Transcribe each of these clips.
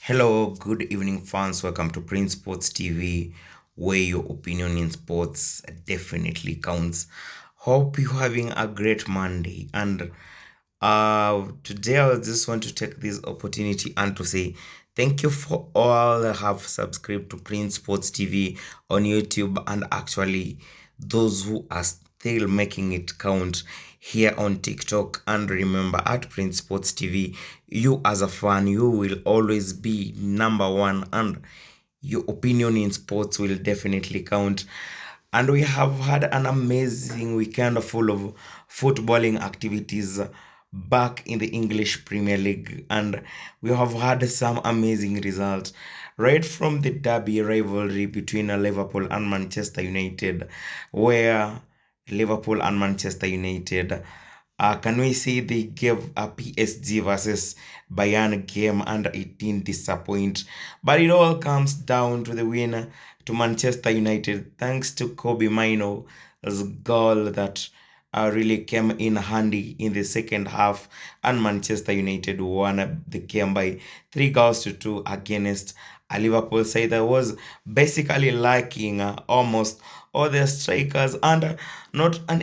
Hello, good evening, fans. Welcome to Prince Sports TV, where your opinion in sports definitely counts. Hope you're having a great Monday. And today I just want to take this opportunity and to say thank you for all that have subscribed to Prince Sports TV on YouTube, and actually those who are still making it count here on TikTok. And remember, at Prince Sports TV, you as a fan, you will always be number one, and your opinion in sports will definitely count. And we have had an amazing weekend full of footballing activities back in the English Premier League, and we have had some amazing results right from the derby rivalry between Liverpool and Manchester United, where Liverpool and Manchester United, can we say they gave a PSG versus Bayern game and it didn't disappoint. But it all comes down to the win to Manchester United thanks to Kobe Mino's goal that really came in handy in the second half, and Manchester United won the game by 3 goals to 2 against a Liverpool side that was basically lacking almost all their strikers, and not a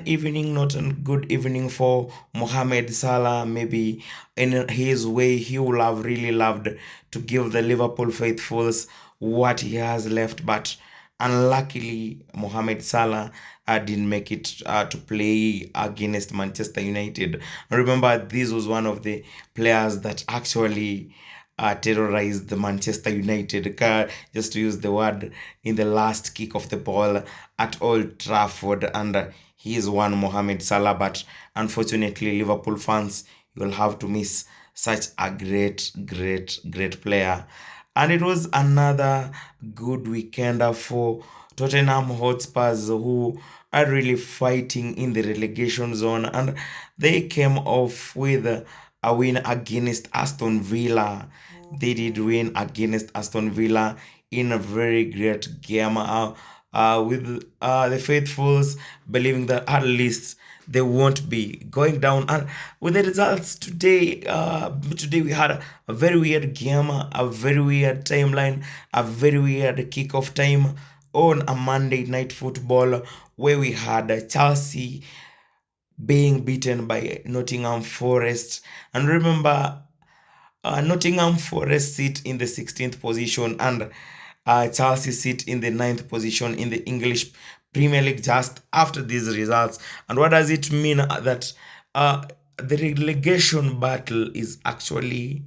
good evening for Mohamed Salah. Maybe in his way, he would have really loved to give the Liverpool faithfuls what he has left, but unluckily, Mohamed Salah didn't make it to play against Manchester United. Remember, this was one of the players that actually terrorized the Manchester United, just to use the word, in the last kick of the ball at Old Trafford. And he is one Mohamed Salah, but unfortunately, Liverpool fans, you'll have to miss such a great player. And it was another good weekend for Tottenham Hotspurs, who are really fighting in the relegation zone, and they came off with a win against Aston Villa. They did win against Aston Villa in a very great game, with the faithfuls believing that at least they won't be going down. And with the results today we had a very weird game, a very weird timeline, a very weird kickoff time on a Monday night football, where we had Chelsea being beaten by Nottingham Forest. And remember, Nottingham Forest sit in the 16th position, and Chelsea sit in the 9th position in the English Premier League just after these results. And what does it mean? That the relegation battle is actually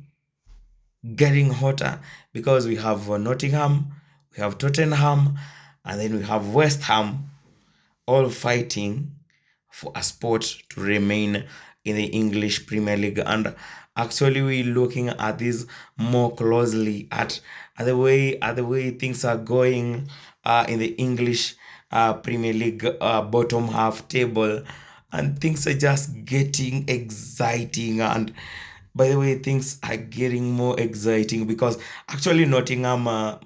getting hotter, because we have Nottingham, we have Tottenham, and then we have West Ham, all fighting for a spot to remain in the English Premier League. And actually, we're looking at this more closely at the way things are going in the English Premier League bottom half table, and things are just getting exciting. And by the way, things are getting more exciting because actually Nottingham,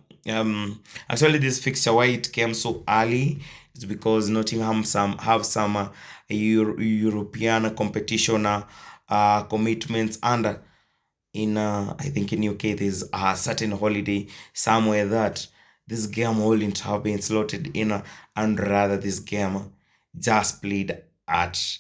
actually this fixture, why it came so early, is because Nottingham have some European competition commitments, and in I think in UK there's a certain holiday somewhere that this game wouldn't have been slotted in, and rather this game just played at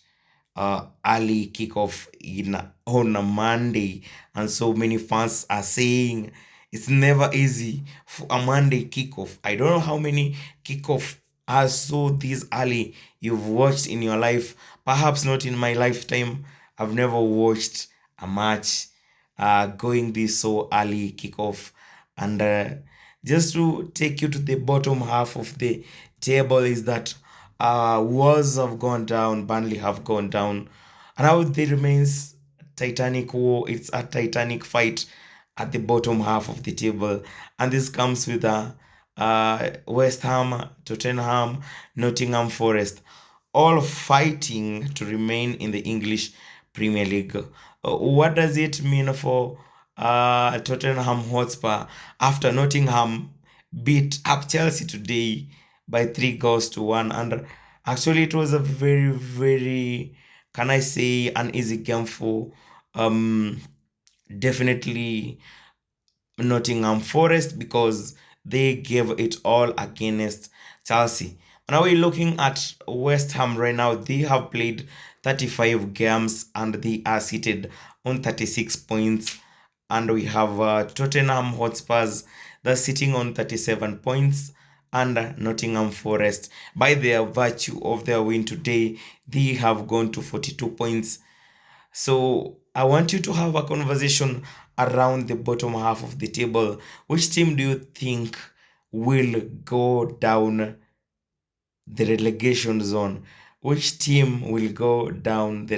early kickoff in on a Monday. And so many fans are saying it's never easy for a Monday kickoff. I don't know how many kickoff are so this early you've watched in your life. Perhaps not in my lifetime. I've never watched a match going this so early kickoff. And just to take you to the bottom half of the table is that Wolves have gone down, Burnley have gone down, and now there remains Titanic war. It's a Titanic fight at the bottom half of the table, and this comes with West Ham, Tottenham, Nottingham Forest, all fighting to remain in the English Premier League. What does it mean for Tottenham Hotspur after Nottingham beat up Chelsea today by 3 goals to 1? And actually, it was a very, can I say, an easy game for definitely Nottingham Forest because they gave it all against Chelsea. Now we're looking at West Ham right now. They have played 35 games and they are seated on 36 points. And we have Tottenham Hotspurs that's sitting on 37 points, and Nottingham Forest, by their virtue of their win today, they have gone to 42 points. So I want you to have a conversation around the bottom half of the table. Which team do you think will go down the relegation zone? Which team will go down the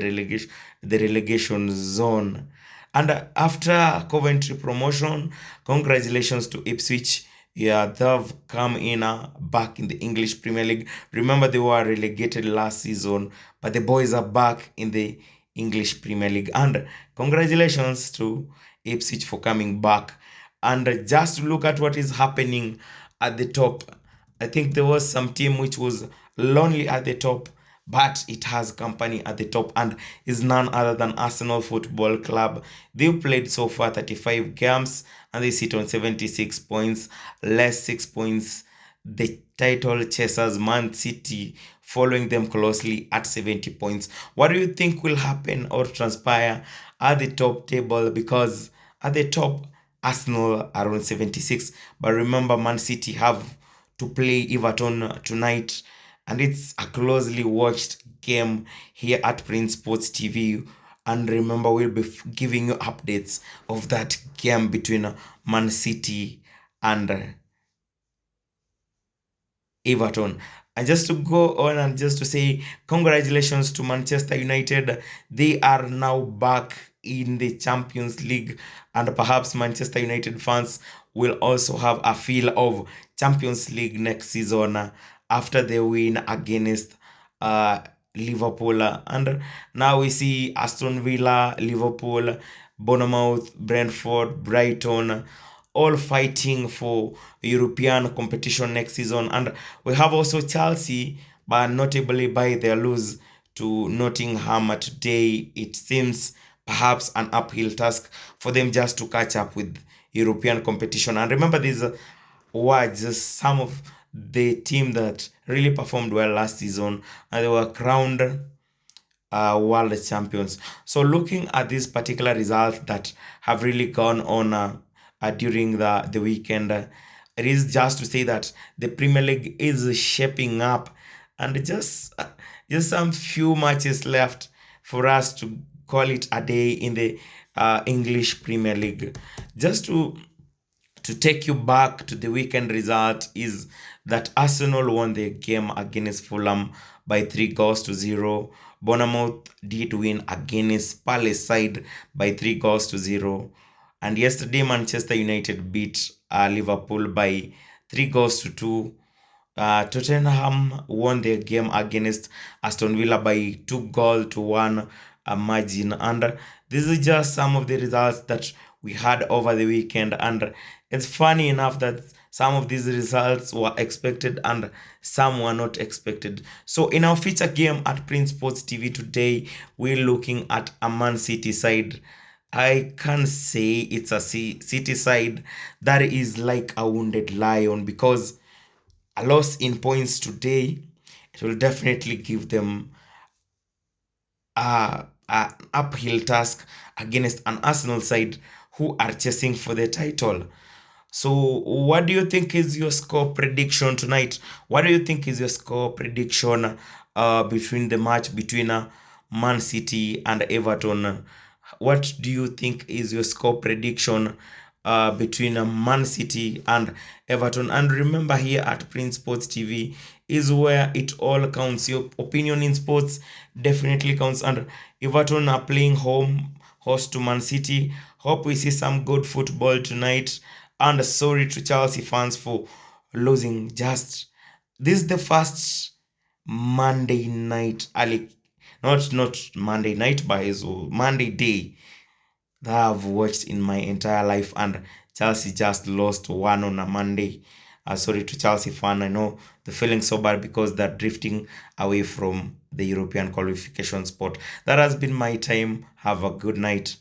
relegation zone? And after Coventry promotion, congratulations to Ipswich. Yeah, they've come in back in the English Premier League. Remember, they were relegated last season, but the boys are back in the English Premier League. And congratulations to Ipswich for coming back. And just look at what is happening at the top. I think there was some team which was lonely at the top, but it has company at the top and is none other than Arsenal Football Club. They've played so far 35 games and they sit on 76 points, less 6 points. The title chasers Man City following them closely at 70 points. What do you think will happen or transpire at the top table? Because at the top, Arsenal are on 76, but remember Man City have to play Everton tonight, and it's a closely watched game here at Prince Sports TV. And remember, we'll be giving you updates of that game between Man City and Everton. And just to go on and just to say congratulations to Manchester United. They are now back in the Champions League, and perhaps Manchester United fans will also have a feel of Champions League next season after they win against Liverpool. And now we see Aston Villa, Liverpool, Bournemouth, Brentford, Brighton, all fighting for European competition next season. And we have also Chelsea, but notably by their lose to Nottingham today, it seems perhaps an uphill task for them just to catch up with European competition. And remember, these were just some of the team that really performed well last season, and they were crowned world champions. So looking at these particular results that have really gone on during the weekend, it is just to say that the Premier League is shaping up, and just some few matches left for us to call it a day in the English Premier League. Just to take you back to the weekend result is that Arsenal won the game against Fulham by 3 goals to 0. Bournemouth did win against Palace side by 3 goals to 0. And yesterday, Manchester United beat Liverpool by 3 goals to 2. Tottenham won their game against Aston Villa by 2 goals to 1 margin. And this is just some of the results that we had over the weekend. And it's funny enough that some of these results were expected and some were not expected. So in our feature game at Prince Sports TV today, we're looking at a Man City side. I can say it's a City side that is like a wounded lion, because a loss in points today, it will definitely give them an uphill task against an Arsenal side who are chasing for the title. So, what do you think is your score prediction tonight? What do you think is your score prediction between the match between Man City and Everton? What do you think is your score prediction between Man City and Everton? And remember, here at Prince Sports TV is where it all counts. Your opinion in sports definitely counts. And Everton are playing host to Man City. Hope we see some good football tonight. And sorry to Chelsea fans for losing. Just this is the first Monday night early, not Monday night, but it's Monday day that I've watched in my entire life, and Chelsea just lost one on a Monday. Sorry to Chelsea fan. I know the feeling so bad because they're drifting away from the European qualification spot. That has been my time. Have a good night.